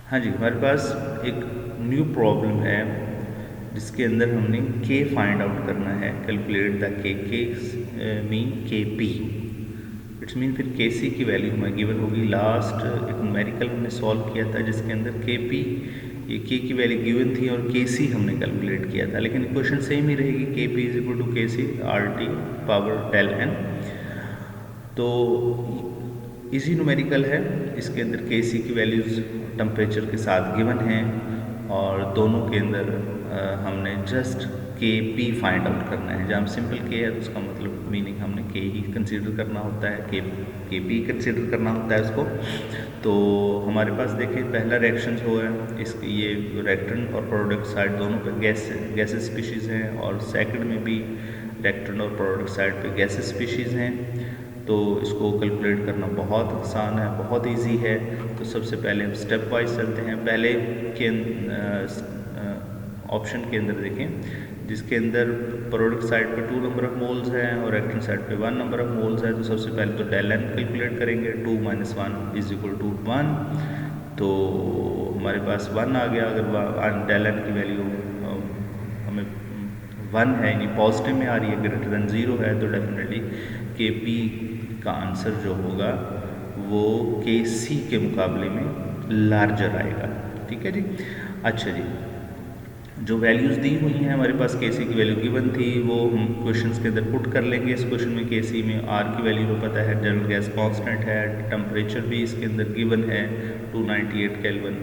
हाँ जी, हमारे पास एक न्यू प्रॉब्लम है जिसके अंदर हमने के फाइंड आउट करना है। कैलकुलेट द के मीन के पी, इट्स मीन फिर के सी की वैल्यू हमें गिवन होगी। लास्ट एक न्यूमेरिकल हमने सॉल्व किया था जिसके अंदर के पी, ये के की वैल्यू गिवन थी और के सी हमने कैलकुलेट किया था, लेकिन क्वेश्चन सेम ही रहेगी, के P is equal to K C R T power del n. तो इजी न्यूमेरिकल है, इसके अंदर के सी की वैल्यूज़ टेम्परेचर के साथ गिवन हैं और दोनों के अंदर हमने जस्ट के पी फाइंड आउट करना है। जहाँ सिंपल के है तो उसका मतलब मीनिंग हमने के ही कंसीडर करना होता है, के पी कंसीडर करना होता है उसको। तो हमारे पास देखिए पहला रिएक्शन जो है इसकी, ये रिएक्टेंट और प्रोडक्ट साइड दोनों पे गैसेस स्पीशीज़ हैं, और सेकंड में भी रिएक्टेंट और प्रोडक्ट साइड पे गैसेस स्पीशीज़ हैं। तो इसको कैलकुलेट करना बहुत आसान है, बहुत इजी है। तो सबसे पहले हम स्टेप वाइज चलते हैं। पहले के ऑप्शन के अंदर देखें जिसके अंदर प्रोडक्ट साइड पे 2 नंबर ऑफ मोल्स हैं और रिएक्टेंट साइड पे 1 नंबर ऑफ मोल्स है। तो सबसे पहले तो डेल एन कैलकुलेट करेंगे, 2 - 1 इज इक्वल टू 1। तो हमारे पास 1 आ गया। अगर डेल एन की वैल्यू हमें 1 है यानी पॉजिटिव में आ रही है, ग्रेटर देन 0 है, तो डेफिनेटली के पी का आंसर जो होगा वो के सी के मुकाबले में लार्जर आएगा। ठीक है जी। अच्छा जी, जो वैल्यूज़ दी हुई हैं हमारे पास, के सी की वैल्यू गिवन थी, वो हम क्वेश्चंस के अंदर पुट कर लेंगे। इस क्वेश्चन में के सी में आर की वैल्यू को पता है, जनरल गैस कांस्टेंट है, टेम्परेचर भी इसके अंदर गिवन है 298 केल्विन।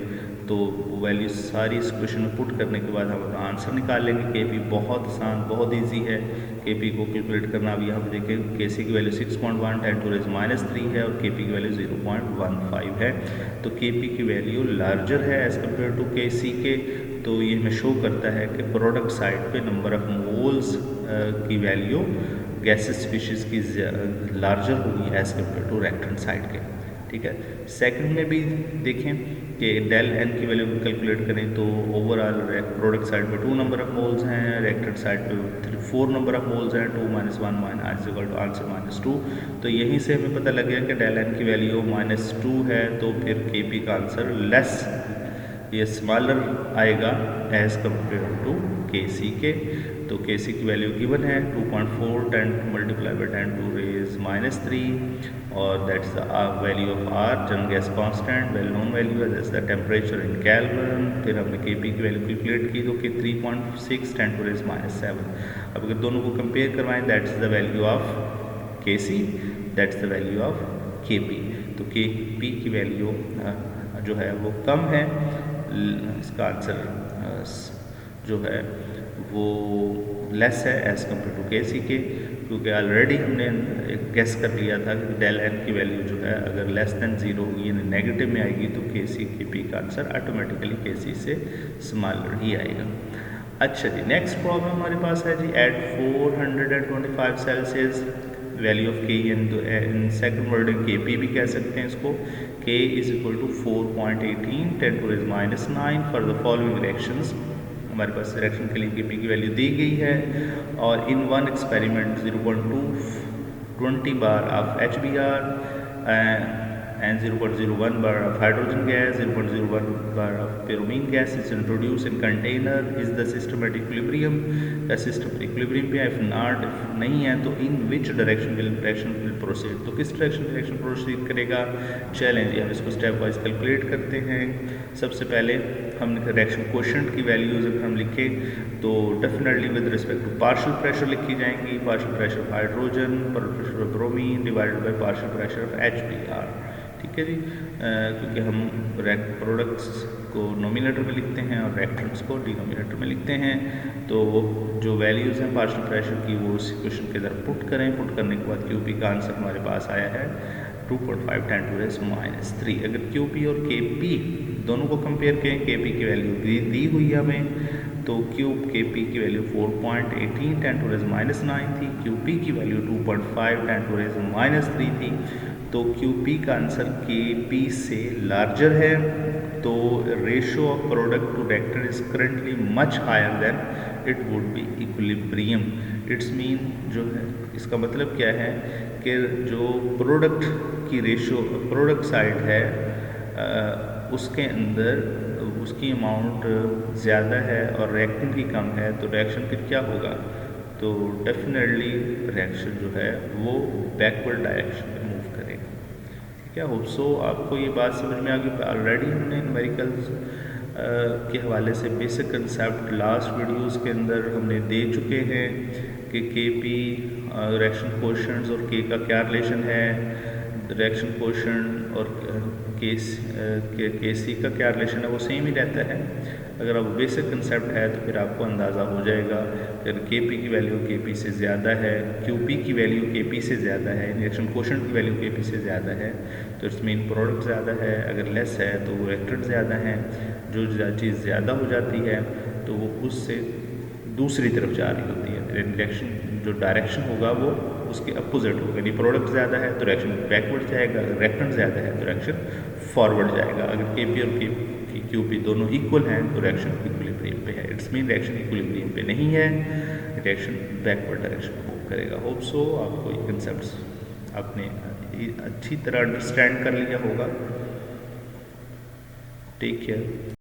तो वैल्यू सारी इस क्वेश्चन में पुट करने के बाद हम अपना आंसर निकाल लेंगे। के पी बहुत आसान, बहुत ईजी है के पी को कैलकुलेट करना। अब यहाँ पर देखें के सी की वैल्यू 6.1 10⁻³ है और के पी की वैल्यू 0.15 है। तो के पी की वैल्यू लार्जर है एज़ कम्पेयर टू के सी के। तो ये हमें शो करता है कि प्रोडक्ट साइड पे नंबर ऑफ मोल्स की वैल्यू गैसेस स्पीशीज़ की लार्जर होगी as compare to reactant side के। ठीक है। सेकंड में भी देखें कि डेल एन की वैल्यू कैलकुलेट करें तो ओवरऑल प्रोडक्ट साइड पे 2 नंबर ऑफ मोल्स हैं, रिएक्टेंट साइड पे 4 नंबर ऑफ मोल्स हैं, 2 - 1 आंसर -2। तो यहीं से हमें पता लग गया कि डेल एन की वैल्यू -2 है, तो फिर के पी का आंसर लेस, ये स्मॉलर आएगा एज़ कम्पेयर टू के सी के। तो के सी की वैल्यू गिवन है 2.4 10 × 10⁻³ और that's the value of R, general gas constant, well known value है, that's the temperature in kelvin. फिर हमने के पी की वैल्यू कैलकुलेट की तो कि 3.6 10⁻⁷। अब अगर दोनों को कंपेयर करवाएं, दैट्स द वैल्यू ऑफ के सी, दैट्स द वैल्यू ऑफ के पी। तो के पी की वैल्यू जो है वो कम है, इसका आंसर जो है वो लेस है एज़ कम्पेयर टू के सी के, क्योंकि ऑलरेडी हमने गेस कर लिया था कि डेल एन की वैल्यू जो है अगर लेस देन 0 होगी यानी नेगेटिव में आएगी तो के सी के पी का आंसर ऑटोमेटिकली के सी से स्मॉलर ही आएगा। अच्छा जी, नेक्स्ट प्रॉब्लम हमारे पास है जी, at 425 Celsius value of K in second word K P भी कह सकते हैं इसको। K is equal to 4.18 10⁻⁹ for the following reactions. हमारे पास रिएक्शन के लिए के पी की वैल्यू दी गई है और in one experiment 0.220 bar of HBr and 0.01 bar of hydrogen gas, 0.01 bar of pyramine gas is introduced in container. Is the system at equilibrium? The system equilibrium पे if not, if नहीं है तो in which direction will proceed? तो किस direction proceed करेगा? Challenge, हम इसको step wise calculate करते हैं। सबसे पहले हम रिएक्शन कोएफिशिएंट की वैल्यूज अगर हम लिखें तो definitely with respect to partial pressure लिखी जाएंगी। Partial pressure of hydrogen, partial pressure of bromine divided by partial pressure of HBr। ठीक है जी, क्योंकि हम प्रोडक्ट्स को नोमिनेटर में लिखते हैं और रिएक्टेंट्स को डिनोमिनेटर में लिखते हैं। तो जो वैल्यूज़ हैं पार्शियल प्रेशर की वो इस क्वेश्चन के अंदर पुट करें। पुट करने के बाद क्यूपी का आंसर हमारे पास आया है 2.5 10⁻³ अगर क्यूपी और केपी दोनों को कंपेयर करें, केपी की वैल्यू दी हुई है हमें, तो क्यूब केपी की वैल्यू 4.18 10⁻⁹ थी, क्यूपी की वैल्यू 2.5 10⁻³ थी। तो क्यूपी का आंसर के पी से लार्जर है। तो ratio of product to reactant is currently much higher than it would be equilibrium. It's mean जो है इसका मतलब क्या है कि जो प्रोडक्ट की रेशो प्रोडक्ट साइड है उसके अंदर उसकी अमाउंट ज़्यादा है और रिएक्टेंट की कम है, तो रिएक्शन फिर क्या होगा, तो डेफिनेटली रिएक्शन जो है वो बैकवर्ड डायरेक्शन में मूव करेगा। ठीक है, होप सो आपको ये बात समझ में आ गई। ऑलरेडी हमने न्यूमेरिकल्स के हवाले से बेसिक कंसेप्ट लास्ट वीडियोस के अंदर हमने दे चुके हैं कि के पी रिएक्शन कोएफिशिएंट्स और के का क्या रिलेशन है, रिएक्शन कोएफिशिएंट और के सी का क्या रिलेशन है, वो सेम ही रहता है। अगर अब बेसिक कंसेप्ट है तो फिर आपको अंदाज़ा हो जाएगा अगर के पी की वैल्यू के पी से ज़्यादा है, क्यू पी की वैल्यू के पी से ज़्यादा है, रिएक्शन कोएफिशिएंट की वैल्यू के पी से ज़्यादा है तो इट्स मीन प्रोडक्ट ज़्यादा है, अगर लेस है तो वो रिएक्टेंट ज़्यादा है। जो चीज़ ज़्यादा हो जाती है तो वो उससे दूसरी तरफ जा रही होती है, रिएक्शन जो डायरेक्शन होगा वो उसके अपोजिट होगा। यदि प्रोडक्ट ज़्यादा है तो रिएक्शन बैकवर्ड जाएगा, अगर रिएक्टेंट ज़्यादा है तो रिएक्शन फॉरवर्ड जाएगा। अगर के पी और क्यू पी दोनों इक्वल हैं तो रिएक्शन इक्विलिब्रियम पे है। इट्स मीन रिएक्शन इक्विलिब्रियम पे नहीं है, रिएक्शन बैकवर्ड डायरेक्शन में मूव करेगा। होप सो आपको ये कंसेप्ट्स आपने अच्छी तरह अंडरस्टैंड कर लिया होगा। Take care.